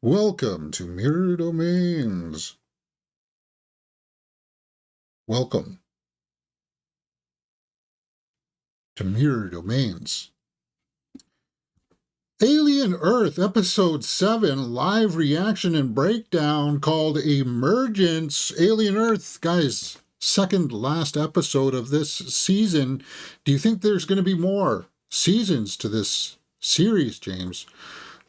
Welcome to Mirror Domains. Welcome to Mirror Domains. Alien Earth Episode 7 live reaction and breakdown called Emergence. Alien Earth, guys, second last episode of this season. Do you think there's going to be more seasons to this series, James?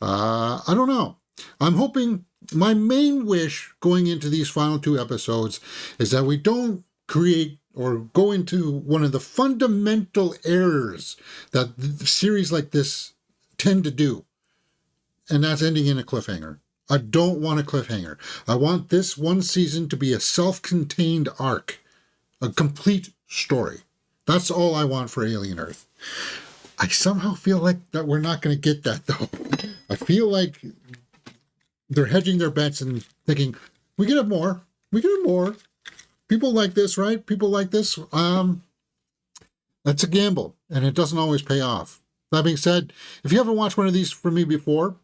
I don't know. I'm hoping, my main wish going into these final two episodes is that we don't create or go into one of the fundamental errors that series like this tend to do, and that's ending in a cliffhanger. I don't want a cliffhanger. I want this one season to be a self-contained arc, a complete story. That's all I want for Alien Earth. I somehow feel like that we're not going to get that, though. I feel like they're hedging their bets and thinking, we can have more. We can have more. People like this, right? People like this. That's a gamble, and it doesn't always pay off. That being said, if you haven't watched one of these from me before,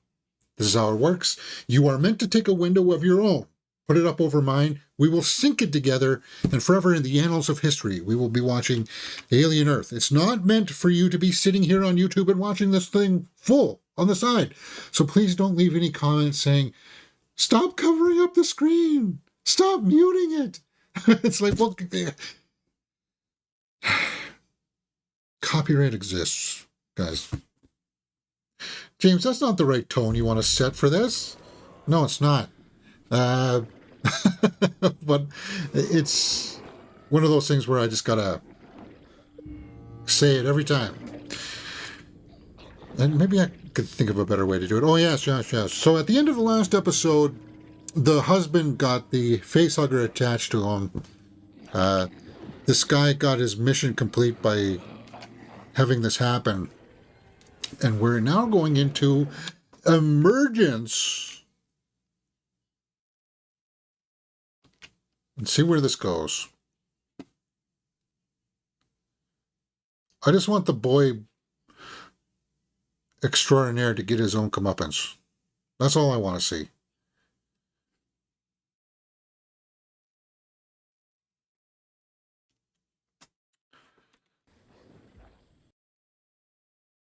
this is how it works. You are meant to take a window of your own, put it up over mine. We will sync it together, and forever in the annals of history, we will be watching Alien Earth. It's not meant for you to be sitting here on YouTube and watching this thing full on the side. So please don't leave any comments saying, stop covering up the screen. Stop muting it. It's like, well, copyright exists, guys. James, that's not the right tone you want to set for this. No, it's not. But it's one of those things where I just gotta say it every time. And maybe I could think of a better way to do it. Oh, yes. So at the end of the last episode, the husband got the facehugger attached to him. This guy got his mission complete by having this happen. And we're now going into Emergence. And see where this goes. I just want the boy extraordinaire to get his own comeuppance. That's all I want to see.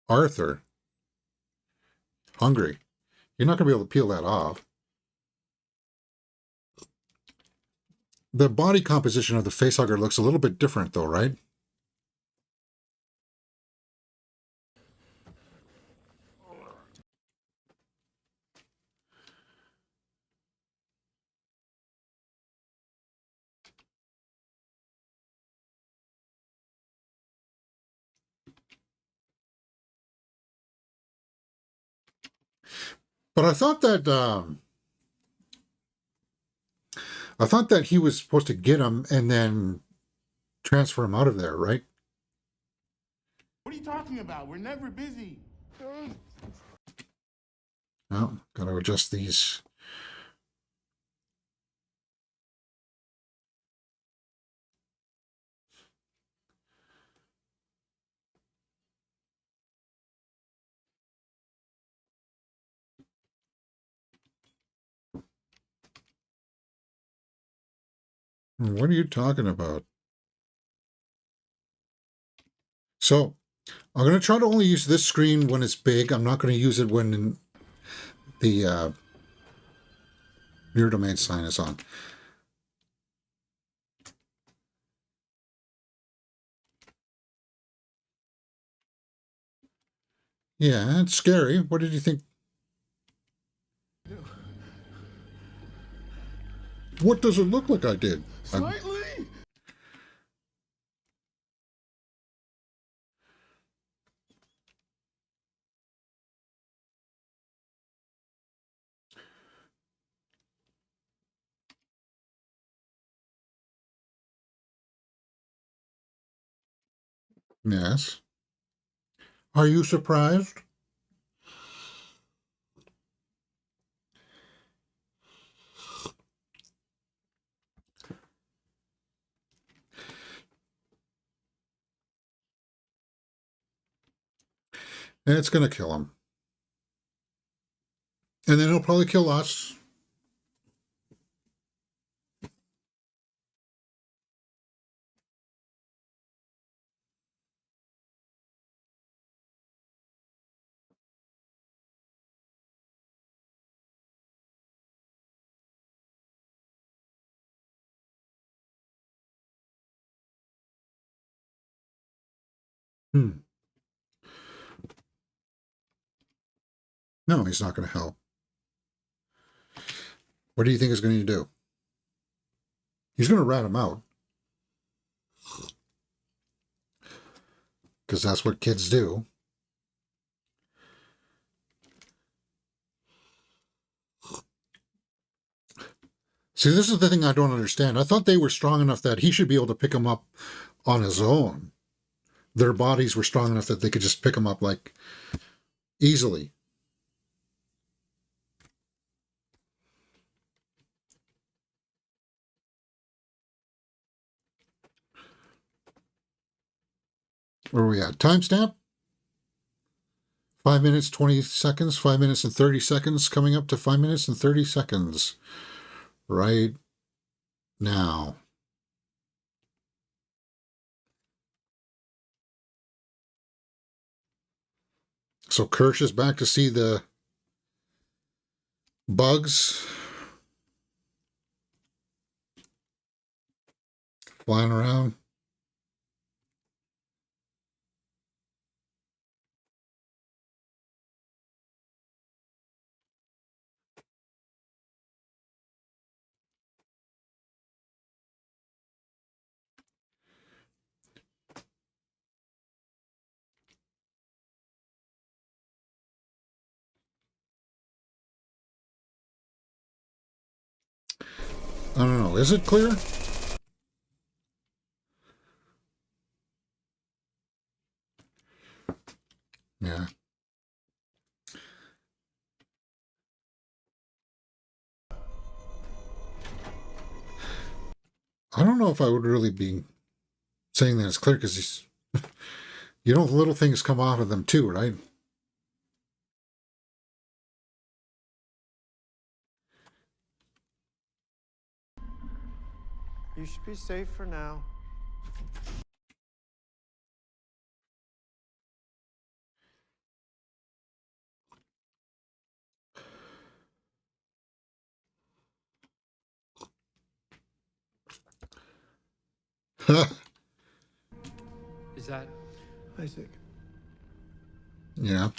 Arthur. Hungry. You're not going to be able to peel that off. The body composition of the facehugger looks a little bit different, though, right? But I thought that he was supposed to get him and then transfer him out of there, right? What are you talking about? We're never busy. Well, gotta adjust these. What are you talking about? So, I'm going to try to only use this screen when it's big. I'm not going to use it when the mirror domain sign is on. Yeah, it's scary. What did you think? What does it look like I did? Slightly? Yes. Are you surprised? It's going to kill him. And then he'll probably kill us. Hmm. No, he's not going to help. What do you think he's going to do? He's going to rat him out. Because that's what kids do. See, this is the thing I don't understand. I thought they were strong enough that he should be able to pick him up on his own. Their bodies were strong enough that they could just pick him up, like, easily. Where are we at? Timestamp? 5 minutes, 20 seconds, 5 minutes and 30 seconds, coming up to 5 minutes and 30 seconds. Right now. So Kirsch is back to see the bugs flying around. I don't know. Is it clear? Yeah. I don't know if I would really be saying that it's clear because he's, you know, little things come off of them too, right? You should be safe for now. Is that Isaac. Yeah.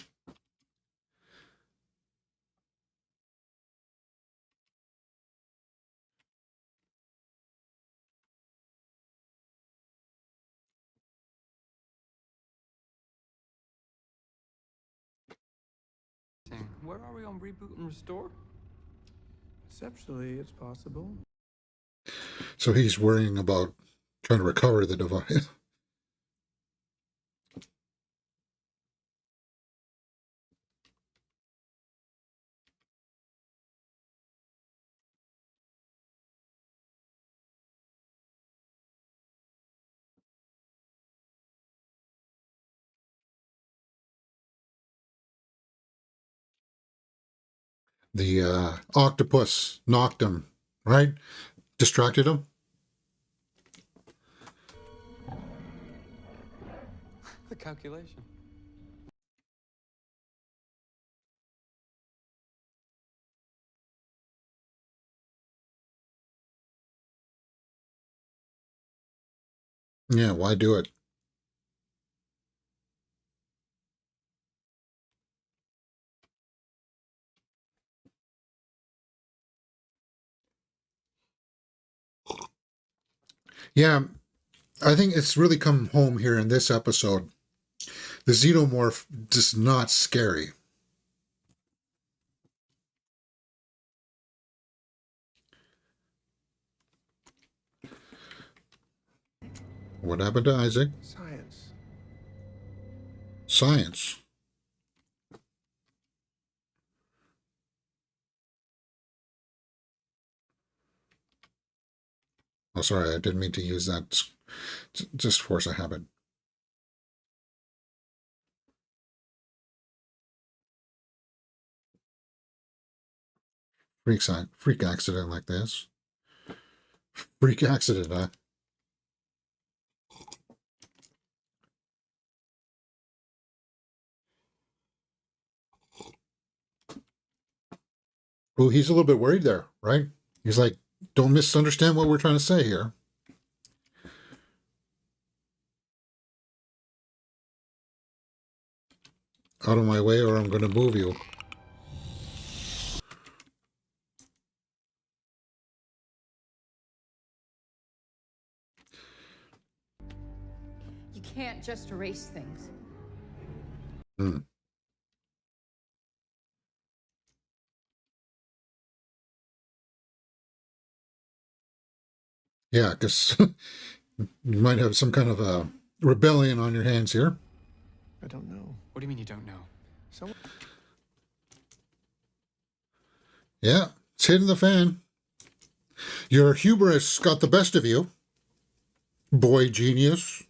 thing? Where are we on reboot and restore? Conceptually, it's possible. So he's worrying about trying to recover the device. The octopus knocked him, right? Distracted him. The calculation. Yeah, why do it? Yeah, I think it's really come home here in this episode. The xenomorph just not scary. What happened to Isaac? Science. Science. Oh, sorry, I didn't mean to use that. Just force a habit. Freak accident like this. Freak accident, huh? Well, he's a little bit worried there, right? He's like, don't misunderstand what we're trying to say here. Out of my way or I'm going to move you. You can't just erase things. Hmm. Yeah, because you might have some kind of a rebellion on your hands here. I don't know. What do you mean you don't know? Someone. Yeah, it's hitting the fan. Your hubris got the best of you. Boy genius.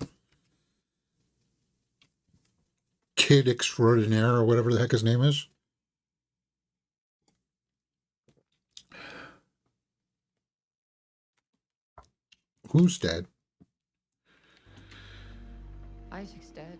Kid extraordinaire, or whatever the heck his name is. Who's dead? Isaac's dead.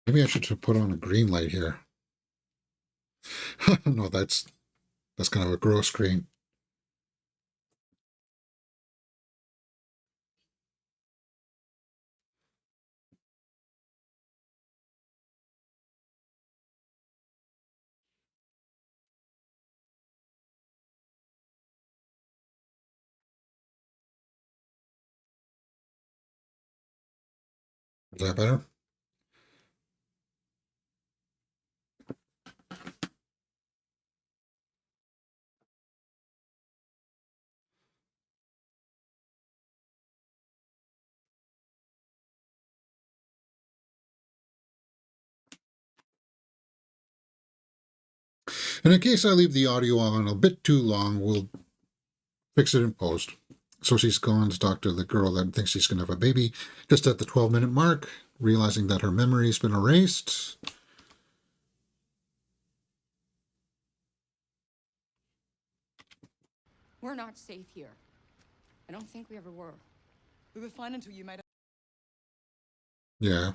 Maybe I should put on a green light here. No, that's kind of a gross screen. Is that better? And in case I leave the audio on a bit too long, we'll fix it in post. So she's gone to talk to the girl that thinks she's going to have a baby just at the 12-minute mark, realizing that her memory's been erased. We're not safe here. I don't think we ever were. We were fine until you made us. Yeah.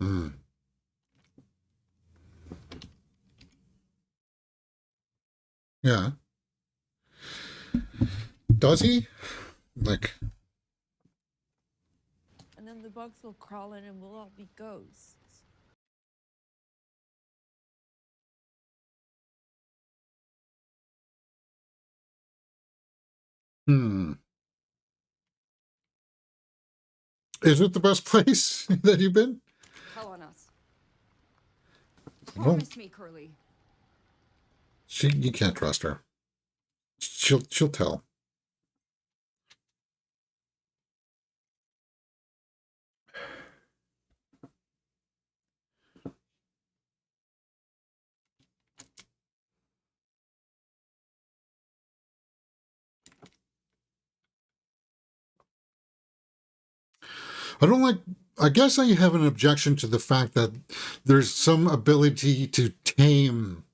Hmm. Yeah. Does he? Like, And then the bugs will crawl in and we'll all be ghosts. hmm. Is it the best place that you've been? Tell on us. No. Promise me, Curly. You can't trust her. She'll tell. I guess I have an objection to the fact that there's some ability to tame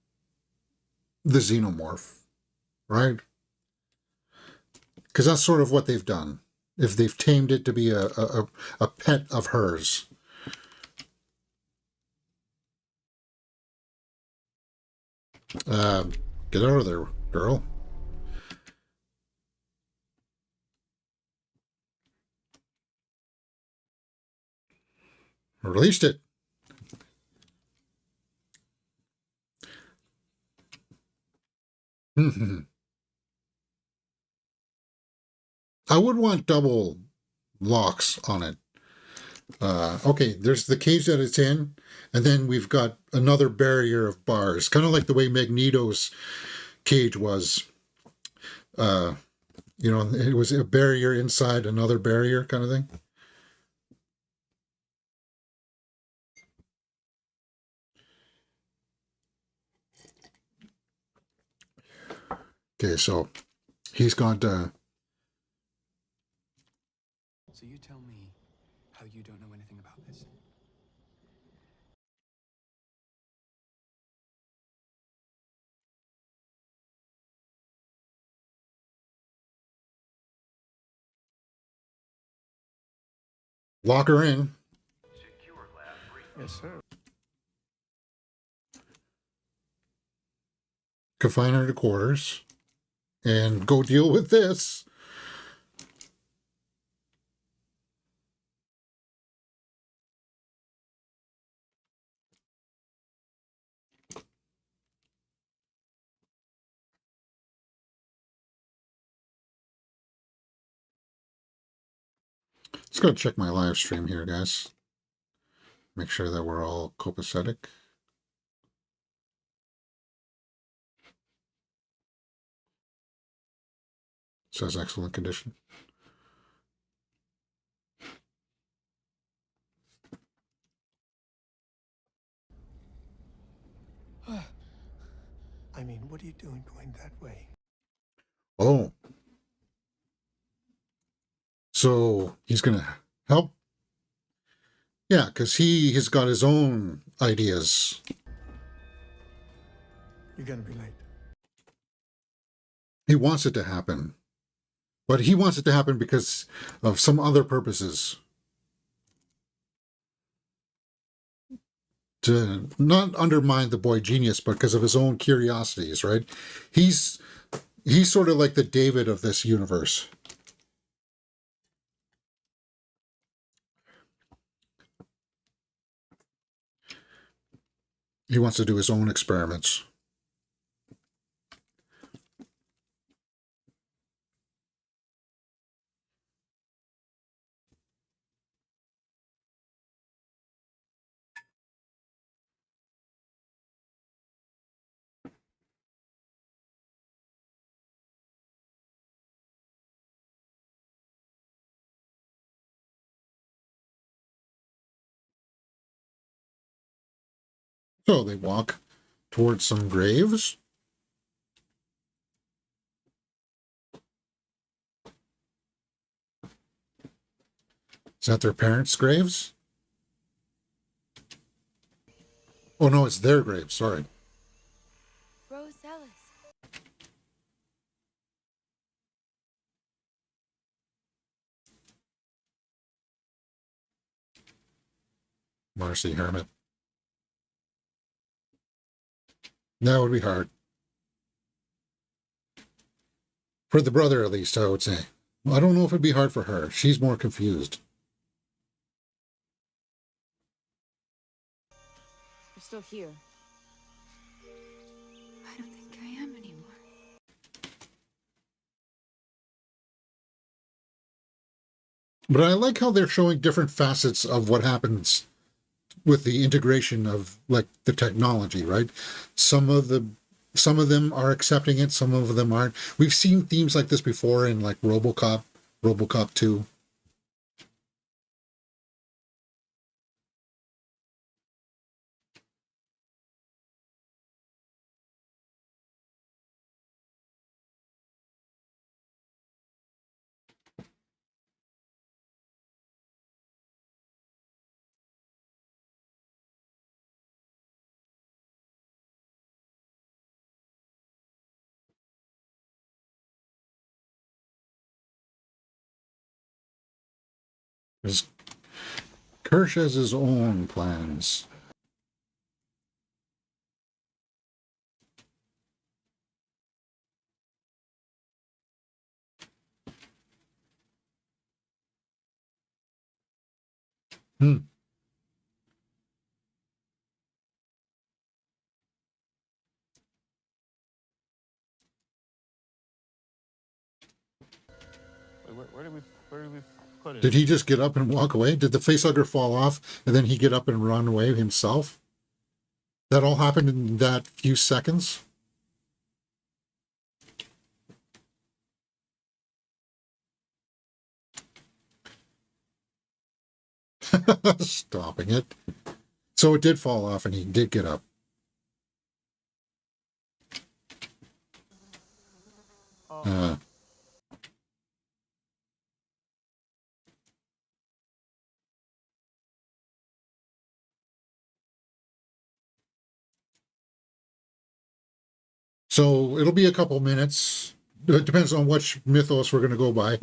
the xenomorph, right? Because that's sort of what they've done. If they've tamed it to be a pet of hers. Get out of there, girl. Released it. I would want double locks on it. Okay, there's the cage that it's in, and then we've got another barrier of bars, kind of like the way Magneto's cage was. It was a barrier inside another barrier kind of thing. Okay, so he's got So you tell me how you don't know anything about this. lock her in. Yes, sir. Confine her to quarters, and go deal with this. Just gotta check my live stream here, guys. Make sure that we're all copacetic. Says excellent condition. I mean, what are you doing going that way? Oh. So he's gonna help. Yeah, because he has got his own ideas. You're gonna be late. He wants it to happen. But he wants it to happen because of some other purposes. To not undermine the boy genius, but because of his own curiosities, right? He's sort of like the David of this universe. He wants to do his own experiments. So they walk towards some graves. Is that their parents' graves? Oh no, it's their graves, sorry. Rose Ellis. Marcy Hermit. That would be hard. For the brother, at least, I would say. I don't know if it'd be hard for her. She's more confused. You're still here. I don't think I am anymore. But I like how they're showing different facets of what happens with the integration of like the technology, right? Some of them are accepting it, some of them aren't. We've seen themes like this before in like RoboCop 2. Because Kirsch has his own plans. Hmm. Wait, where did we put it. Did he just get up and walk away? Did the facehugger fall off and then he get up and run away himself? That all happened in that few seconds? Stopping it. So it did fall off and he did get up. So it'll be a couple minutes. It depends on which mythos we're going to go by.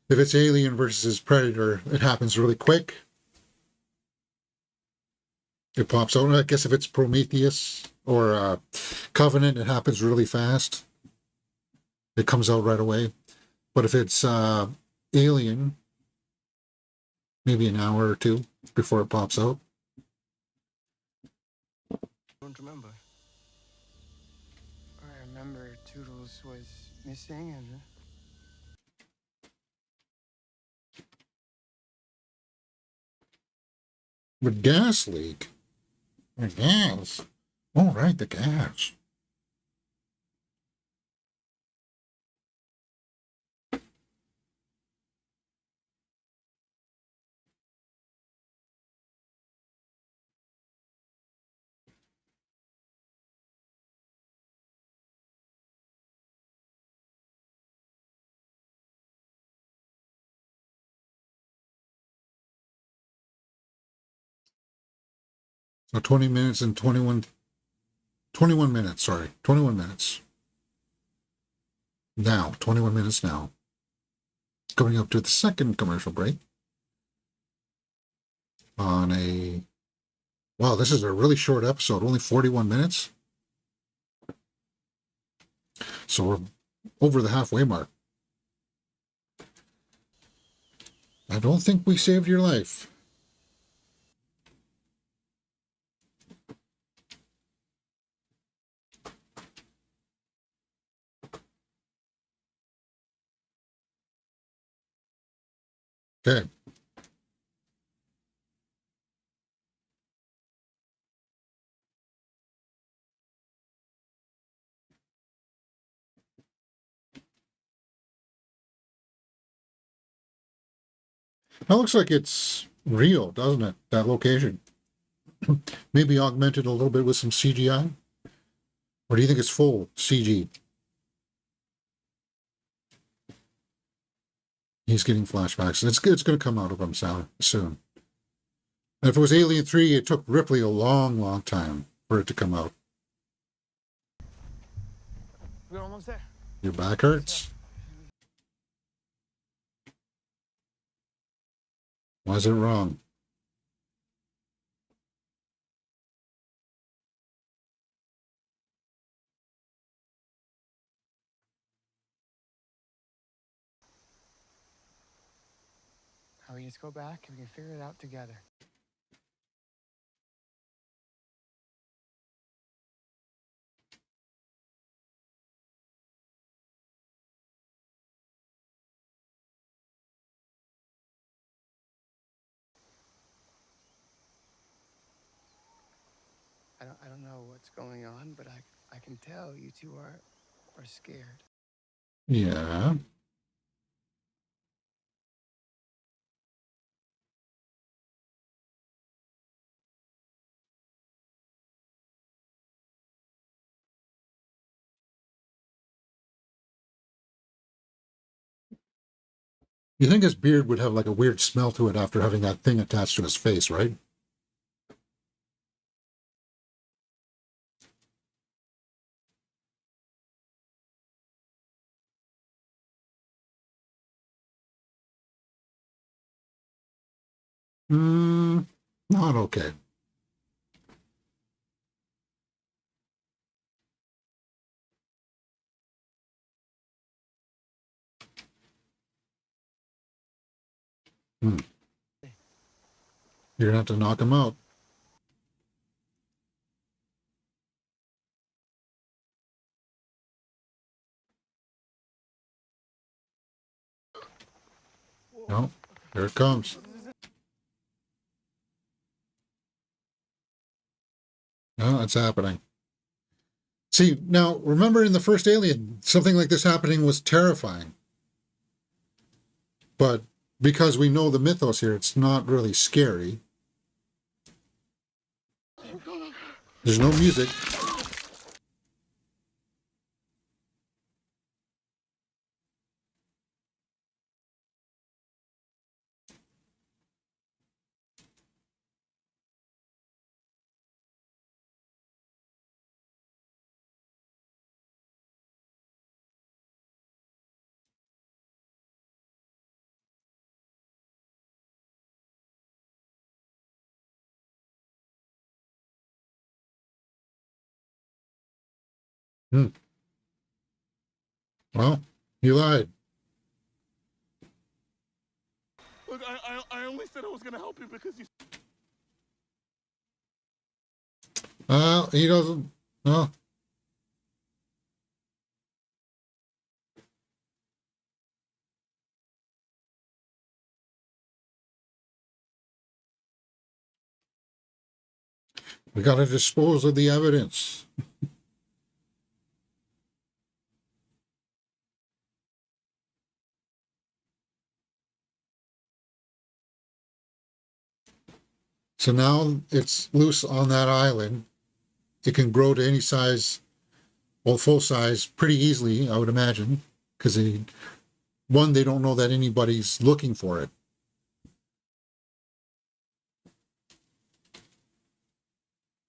If it's Alien versus Predator, it happens really quick. It pops out. I guess if it's Prometheus or Covenant, it happens really fast. It comes out right away. But if it's Alien, maybe an hour or two before it pops out. I don't remember. I remember Toodles was missing and... The gas leak. The gas. Oh, right, the gas. So 20 minutes and 21 minutes, sorry. 21 minutes. Now, 21 minutes now. Going up to the second commercial break. On a... Wow, this is a really short episode. Only 41 minutes. So we're over the halfway mark. I don't think we saved your life. Okay. That looks like it's real, doesn't it? That location. Maybe augmented a little bit with some CGI? Or do you think it's full CG? He's getting flashbacks. It's going to come out of him soon. And if it was Alien 3, it took Ripley a long, long time for it to come out. We're almost there. Your back hurts? Why is it wrong? How we just go back and we can figure it out together. I don't know what's going on, but I can tell you two are scared. Yeah. You think his beard would have like a weird smell to it after having that thing attached to his face, right? Not okay. You're gonna have to knock him out. No. Here it comes. Oh, it's happening. See, now, remember in the first Alien, something like this happening was terrifying. But because we know the mythos here, it's not really scary. There's no music. Hmm. Well, you lied. Look, I only said I was gonna help you because you. He doesn't. No. We got to dispose of the evidence. So now it's loose on that island. It can grow to any size, well, full size, pretty easily, I would imagine, because they don't know that anybody's looking for it.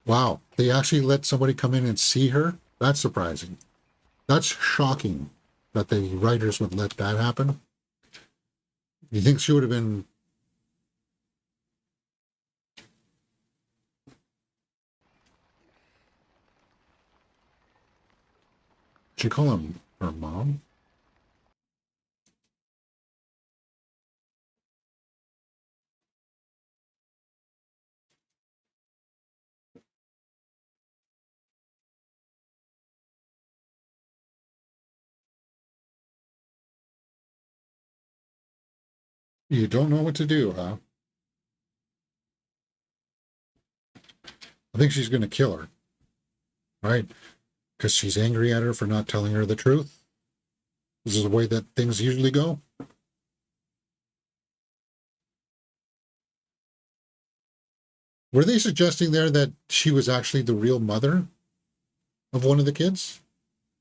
Wow, they actually let somebody come in and see her? That's surprising. That's shocking that the writers would let that happen. You think she would have been... She call him her mom? You don't know what to do, huh? I think she's going to kill her, right? Because she's angry at her for not telling her the truth. This is the way that things usually go. Were they suggesting there that she was actually the real mother of one of the kids?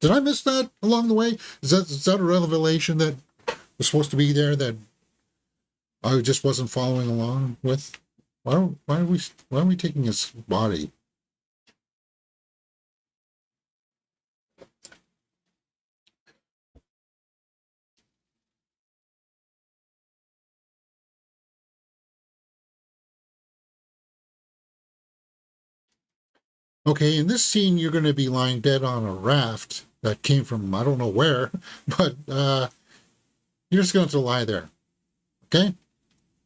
Did I miss that along the way? Is that a revelation that was supposed to be there that I just wasn't following along with? Why are we taking his body? Okay, in this scene, you're going to be lying dead on a raft that came from I don't know where, but you're just going to lie there. Okay?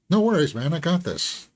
No worries, man. I got this.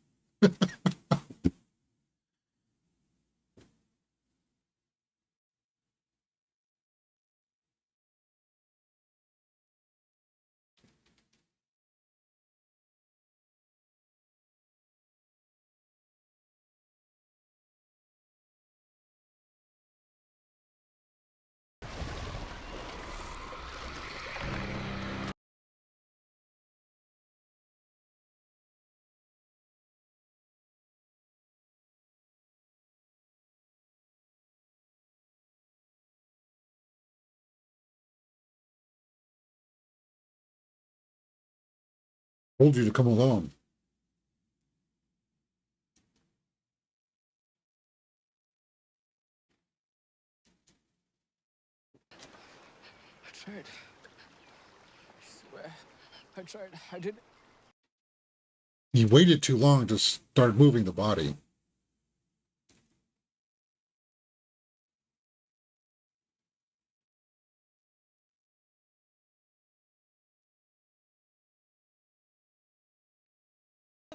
Told you to come alone. I tried. I swear. I tried. I did. He waited too long to start moving the body.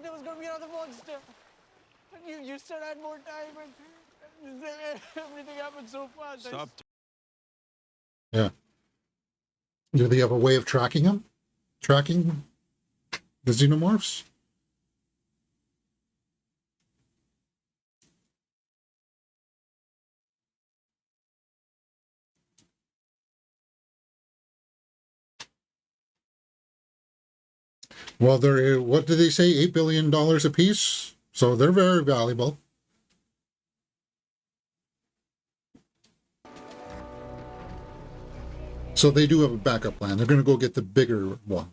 There was gonna be another monster. And you said I had more time, and everything happened so fast. Stop. Yeah. Do they have a way of tracking him? Tracking The xenomorphs? Well, they're, what did they say, $8 billion a piece? So they're very valuable. So they do have a backup plan. They're going to go get the bigger one.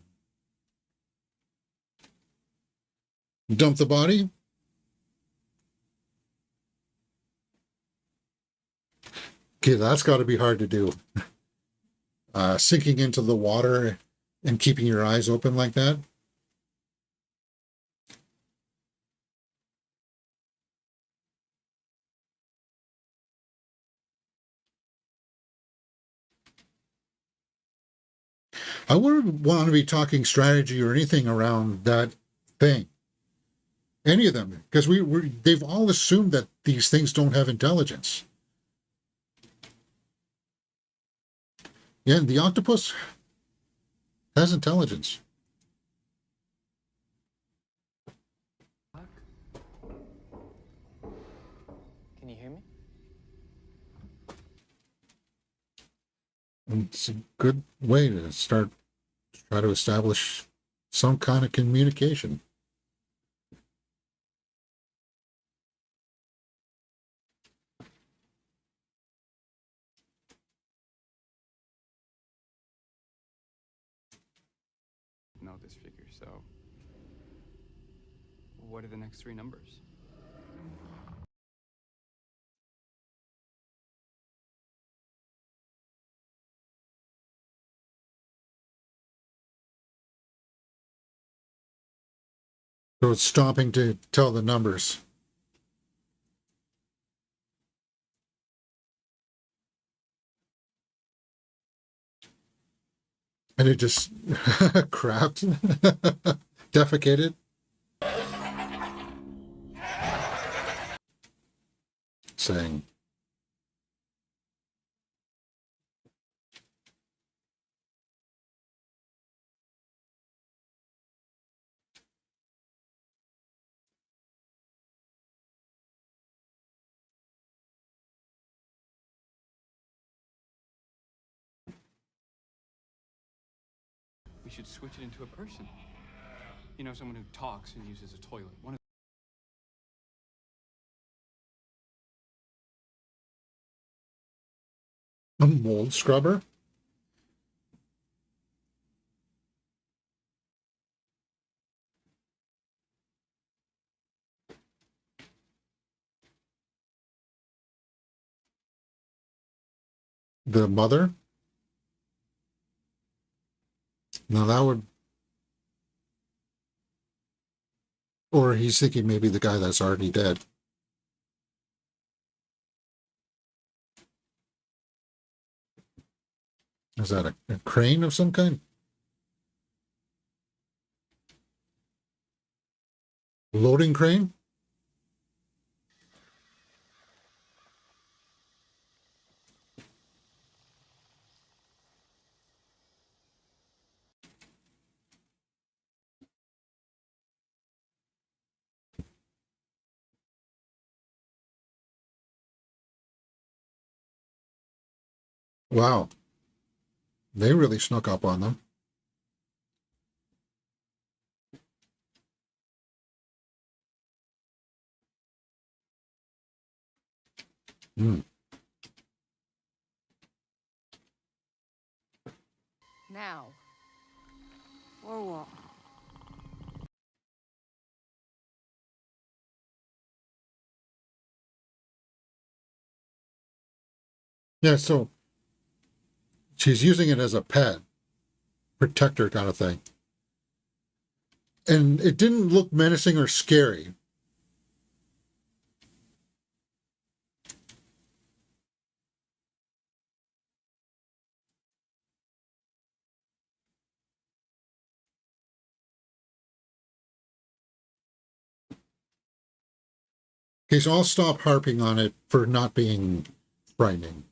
Dump the body. Okay, that's got to be hard to do. Sinking into the water and keeping your eyes open like that. I wouldn't want to be talking strategy or anything around that thing. Any of them, because they've all assumed that these things don't have intelligence. Yeah, the octopus has intelligence. Can you hear me? And it's a good way to try to establish some kind of communication. Know this figure, so what are the next three numbers? So it's stopping to tell the numbers. And it just crapped, defecated. Saying, We should switch it into a person. You know, someone who talks and uses a toilet. One of a mold scrubber? The mother? Now that would... Or he's thinking maybe the guy that's already dead. Is that a crane of some kind? Loading crane? Wow. They really snuck up on them. Hmm. Now. Or what? Yeah, so she's using it as a pet, protector kind of thing. And it didn't look menacing or scary. Okay, so I'll stop harping on it for not being frightening.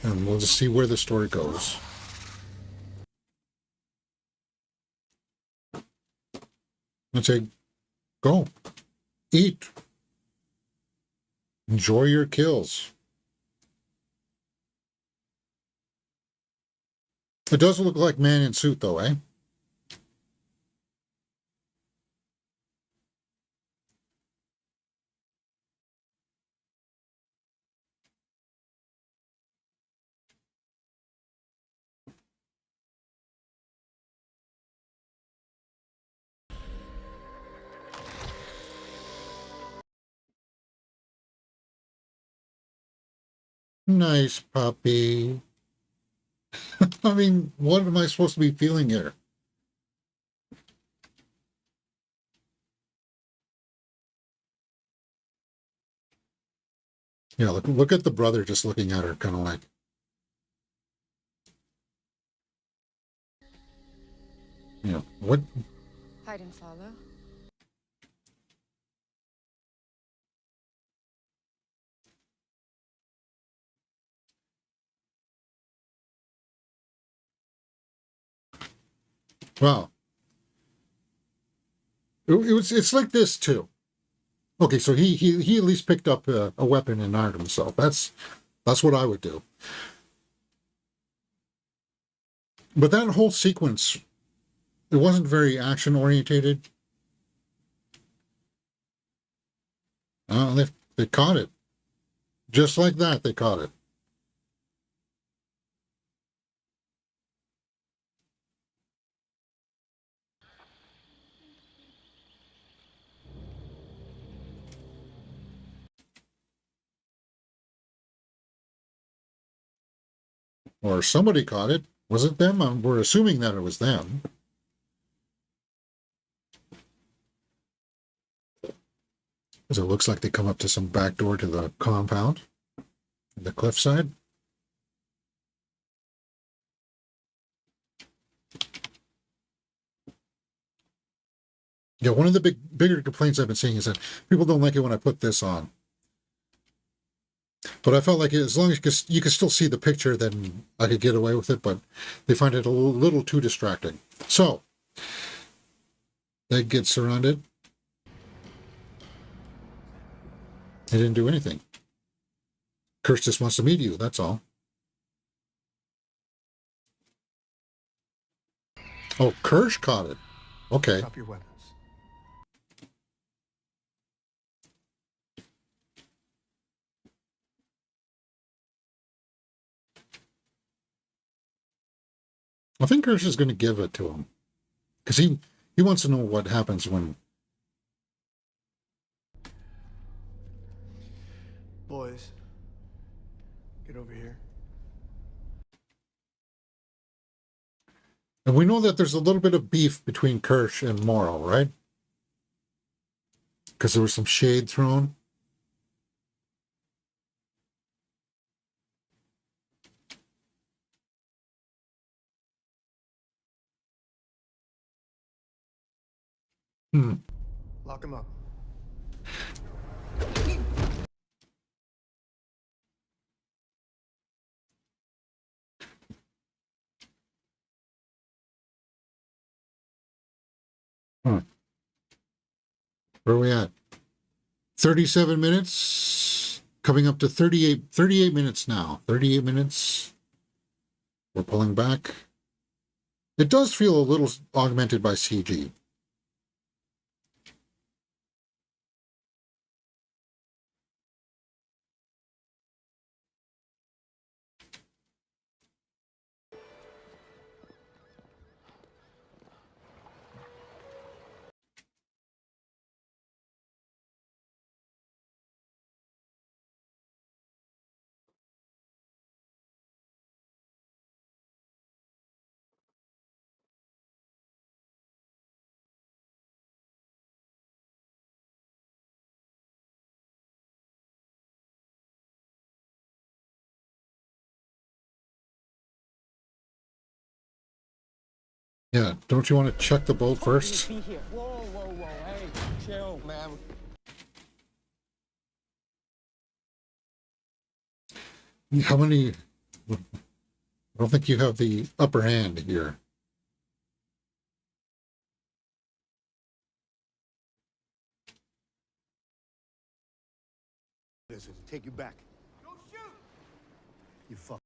And we'll just see where the story goes. And say, go. Eat. Enjoy your kills. It does look like man in suit, though, eh? Nice puppy. I mean, what am I supposed to be feeling here? Yeah, look at the brother just looking at her, kind of like. Yeah, what? Hide and follow. Wow. It's like this too. Okay, so he at least picked up a weapon and armed himself. That's what I would do. But that whole sequence, it wasn't very action orientated. They caught it. Just like that, they caught it. Or somebody caught it. Was it them? We're assuming that it was them. Because it looks like they come up to some back door to the compound, the cliffside. Yeah, one of the bigger complaints I've been seeing is that people don't like it when I put this on. But I felt like as long as you could still see the picture, then I could get away with it, but they find it a little too distracting. So, they get surrounded. They didn't do anything. Kirsch just wants to meet you, that's all. Oh, Kirsch caught it. Okay. Drop your weapons. I think Kirsch is going to give it to him. Because he wants to know what happens when... Boys, get over here. And we know that there's a little bit of beef between Kirsch and Morrow, right? Because there was some shade thrown. Lock him up. Where are we at? 37 minutes. Coming up to 38 minutes now. 38 minutes. We're pulling back. It does feel a little augmented by CG. Yeah, don't you want to check the boat first? Be here. Whoa. Hey, chill, man. How many I don't think you have the upper hand here. Take you back. Go shoot! You fuck.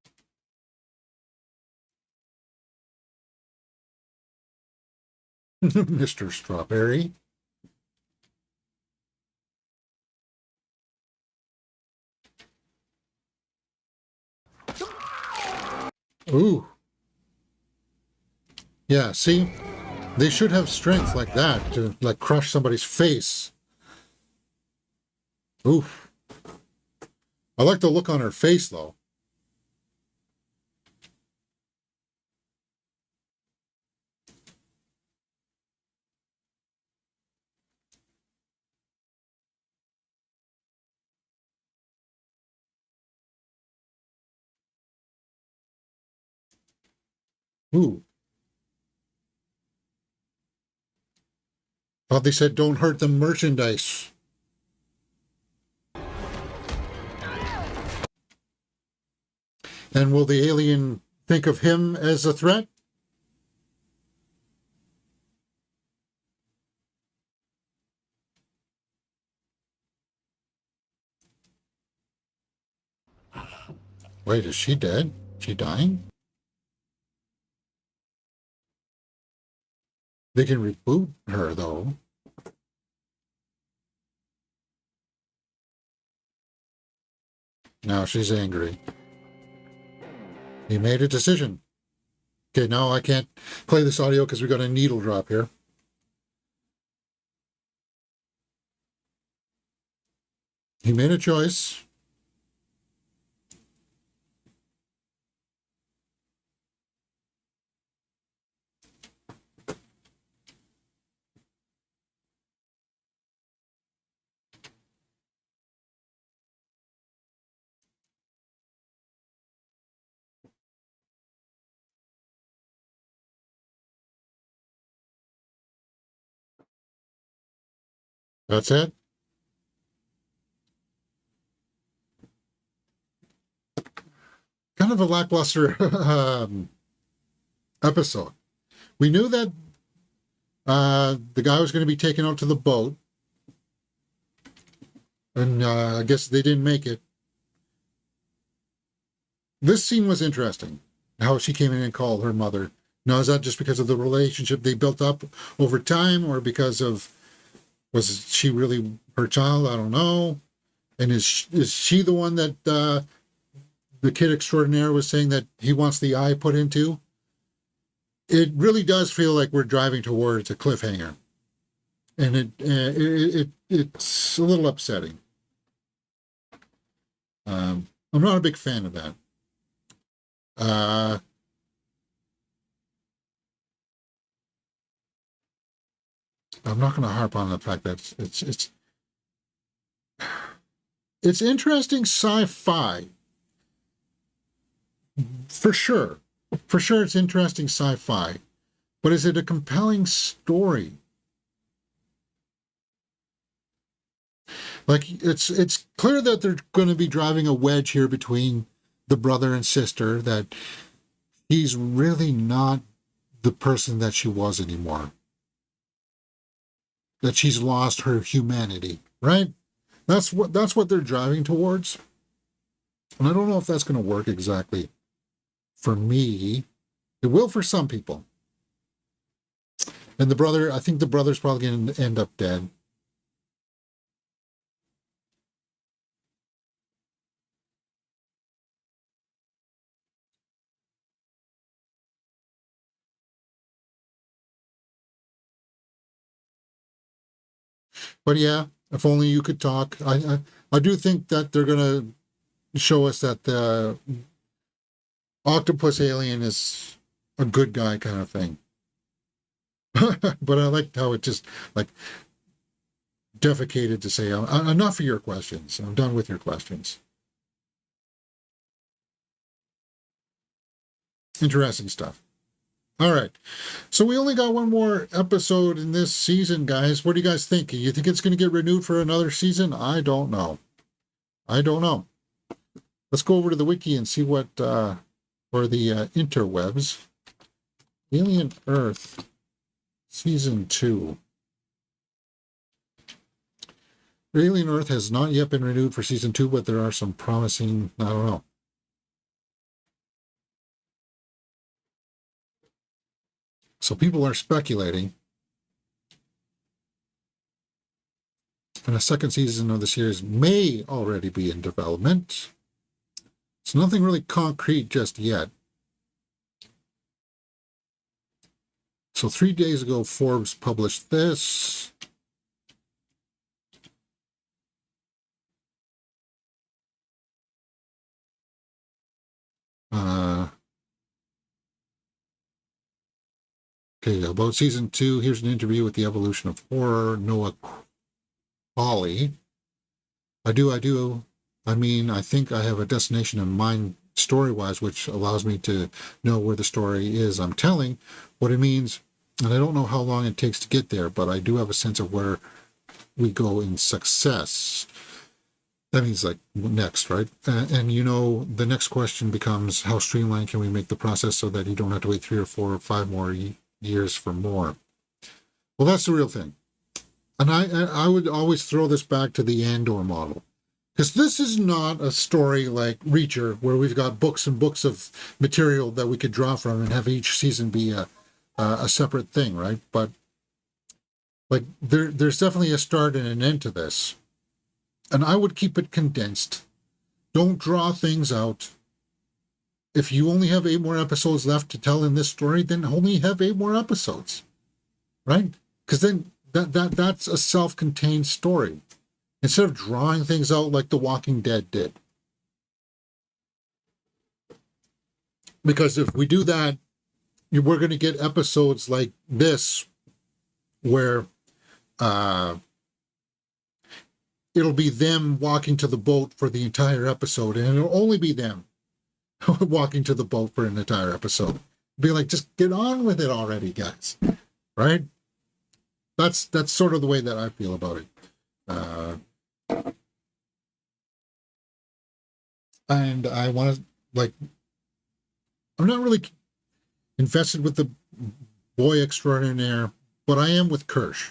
Mr. Strawberry. Ooh. Yeah, see? They should have strength like that to like crush somebody's face. Oof. I like the look on her face though. Ooh. Thought they said don't hurt the merchandise. And will the alien think of him as a threat? Wait, is she dead? She dying? They can reboot her, though. Now she's angry. He made a decision. Okay, now I can't play this audio because we got a needle drop here. He made a choice. That's it. Kind of a lackluster episode. We knew that the guy was going to be taken out to the boat. And I guess they didn't make it. This scene was interesting. How she came in and called her mother. Now, is that just because of the relationship they built up over time, or because of, was she really her child? I don't know. And is she the one that the kid extraordinaire was saying that he wants the eye put into? It really does feel like we're driving towards a cliffhanger. And it's a little upsetting. I'm not a big fan of that. I'm not going to harp on the fact that it's interesting sci-fi. For sure. For sure it's interesting sci-fi. But is it a compelling story? Like, it's clear that they're going to be driving a wedge here between the brother and sister, that he's really not the person that she was anymore. That she's lost her humanity, right? That's what they're driving towards. And I don't know if that's going to work exactly for me. It will for some people. And the brother, I think the brother's probably going to end up dead. But yeah, if only you could talk. I do think that they're going to show us that the octopus alien is a good guy kind of thing. But I liked how it just like defecated to say, enough of your questions. I'm done with your questions. Interesting stuff. All right. So we only got one more episode in this season, guys. What do you guys think? You think it's going to get renewed for another season? I don't know. Let's go over to the wiki and see what or the interwebs. Alien Earth Season 2. Alien Earth has not yet been renewed for Season 2, but there are some promising, I don't know. So people are speculating. And a second season of the series may already be in development. It's nothing really concrete just yet. So 3 days ago, Forbes published this. Okay, about season 2, here's an interview with the Evolution of Horror, Noah Hawley. I think I have a destination in mind story-wise, which allows me to know where the story is I'm telling, what it means, and I don't know how long it takes to get there, but I do have a sense of where we go in success. That means like next, right? And the next question becomes, how streamlined can we make the process so that you don't have to wait 3 or 4 or 5 more years for more? Well, that's the real thing. And I would always throw this back to the Andor model. Because this is not a story like Reacher, where we've got books and books of material that we could draw from and have each season be a separate thing, right? But like there's definitely a start and an end to this. And I would keep it condensed. Don't draw things out. If you only have 8 more episodes left to tell in this story, then only have 8 more episodes, right? Because then that's a self-contained story. Instead of drawing things out like The Walking Dead did. Because if we do that, we're going to get episodes like this where it'll be them walking to the boat for the entire episode, and it'll only be them walking to the boat for an entire episode. Be like, just get on with it already, guys. Right? That's sort of the way that I feel about it. And I want to, like, I'm not really invested with the boy extraordinaire, but I am with Kirsch.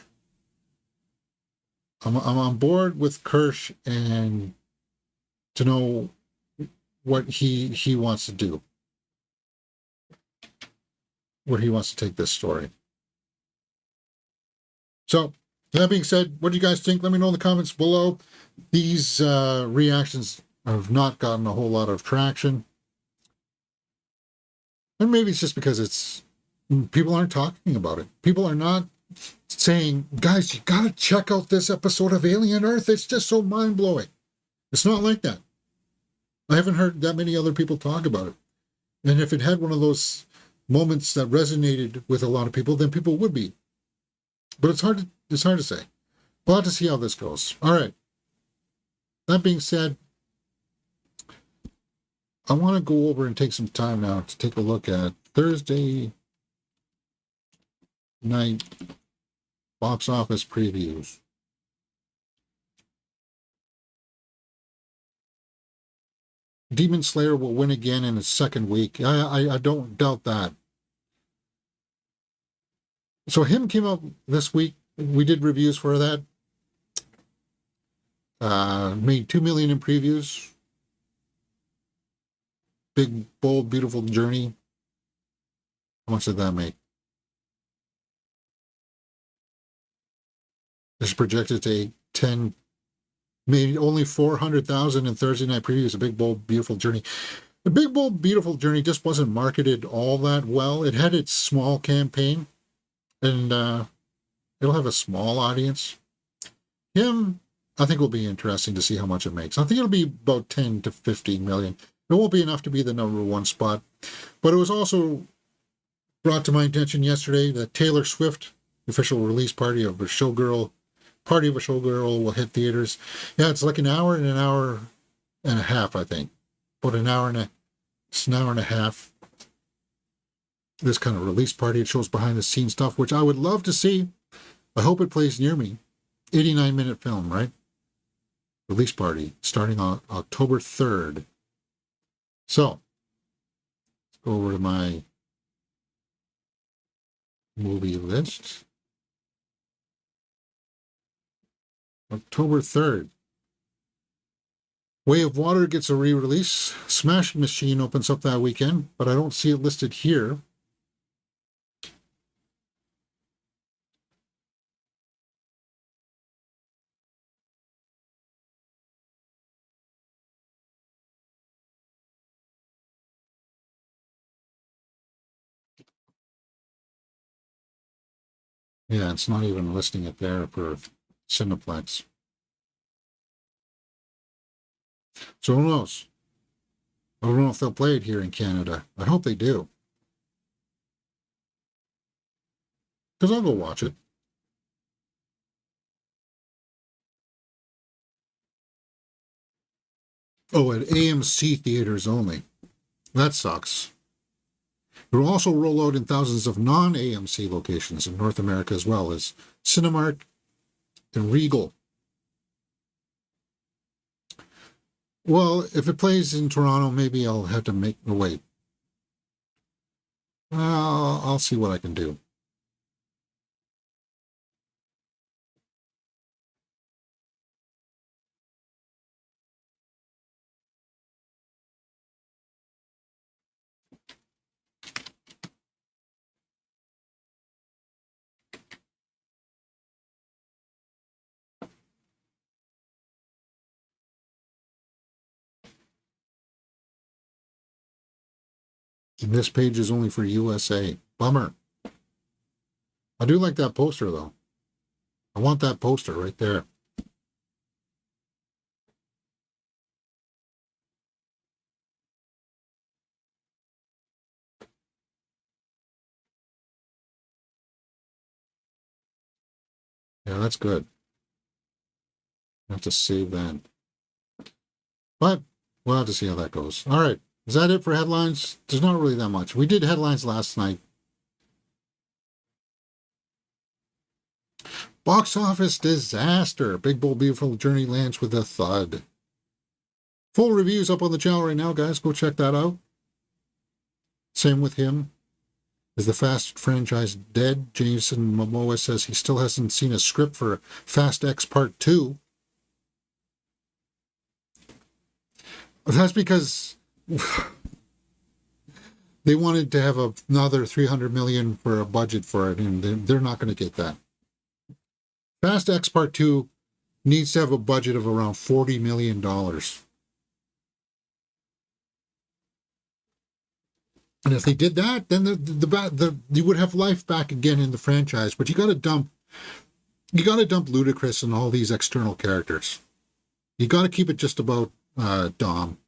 I'm on board with Kirsch and to know what he wants to do, where he wants to take this story. So, that being said, what do you guys think? Let me know in the comments below. These reactions have not gotten a whole lot of traction. And maybe it's just because people aren't talking about it. People are not saying, guys, you got to check out this episode of Alien Earth. It's just so mind-blowing. It's not like that. I haven't heard that many other people talk about it. And if it had one of those moments that resonated with a lot of people, then people would be. But it's hard to say. We'll have to see how this goes. All right. That being said, I want to go over and take some time now to take a look at Thursday night box office previews. Demon Slayer will win again in its second week. I don't doubt that. So Him came out this week. We did reviews for that. Made 2 million in previews. Big, bold, beautiful journey. How much did that make? It's projected to 10, made only 400,000 in Thursday night previews. A Big, Bold, Beautiful Journey. The Big, Bold, Beautiful Journey just wasn't marketed all that well. It had its small campaign, and it'll have a small audience. Him, I think, will be interesting to see how much it makes. I think it'll be about 10 to 15 million. It won't be enough to be the #1 spot. But it was also brought to my attention yesterday that Taylor Swift, the official release party of a Showgirl, will hit theaters. Yeah, it's like an hour and a half, I think. About an hour and a half. This kind of release party. It shows behind the scenes stuff, which I would love to see. I hope it plays near me. 89-minute film, right? Release party starting on October 3rd. So, Go over to my movie list. October 3rd. Way of Water gets a re-release. Smashing Machine opens up that weekend, but I don't see it listed here. Yeah, it's not even listing it there for Cineplex. So who knows? I don't know if they'll play it here in Canada. I hope they do. Because I'll go watch it. Oh, at AMC theaters only. That sucks. It will also roll out in thousands of non-AMC locations in North America as well as Cinemark and Regal. Well, if it plays in Toronto, maybe I'll have to make the wait. I'll see what I can do. And this page is only for USA. Bummer. I do like that poster, though. I want that poster right there. Yeah, that's good. I have to save that. But we'll have to see how that goes. All right. Is that it for headlines? There's not really that much. We did headlines last night. Box office disaster. Big Bold Beautiful Journey lands with a thud. Full reviews up on the channel right now, guys. Go check that out. Same with him. Is the Fast franchise dead? Jason Momoa says he still hasn't seen a script for Fast X Part 2. That's because they wanted to have another $300 million for a budget for it, and they're not going to get that. Fast X Part 2 needs to have a budget of around $40 million. And if they did that, then you would have life back again in the franchise. But you got to dump Ludacris and all these external characters. You got to keep it just about Dom.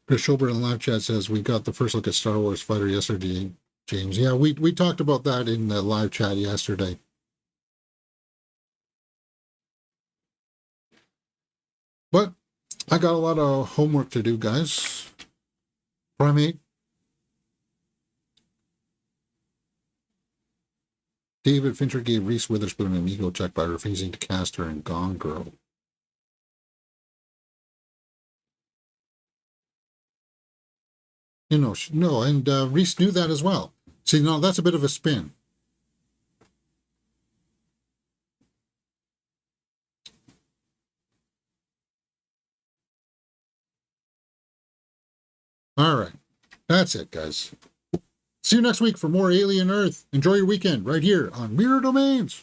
Chris Schobert in live chat says we got the first look at Star Wars Fighter yesterday, James. Yeah, we talked about that in the live chat yesterday. But I got a lot of homework to do, guys. Primate. David Fincher gave Reese Witherspoon an ego check by refusing to cast her in Gone Girl. No, and Reese knew that as well. See, no, that's a bit of a spin. All right. That's it, guys. See you next week for more Alien Earth. Enjoy your weekend right here on Mirror Domains.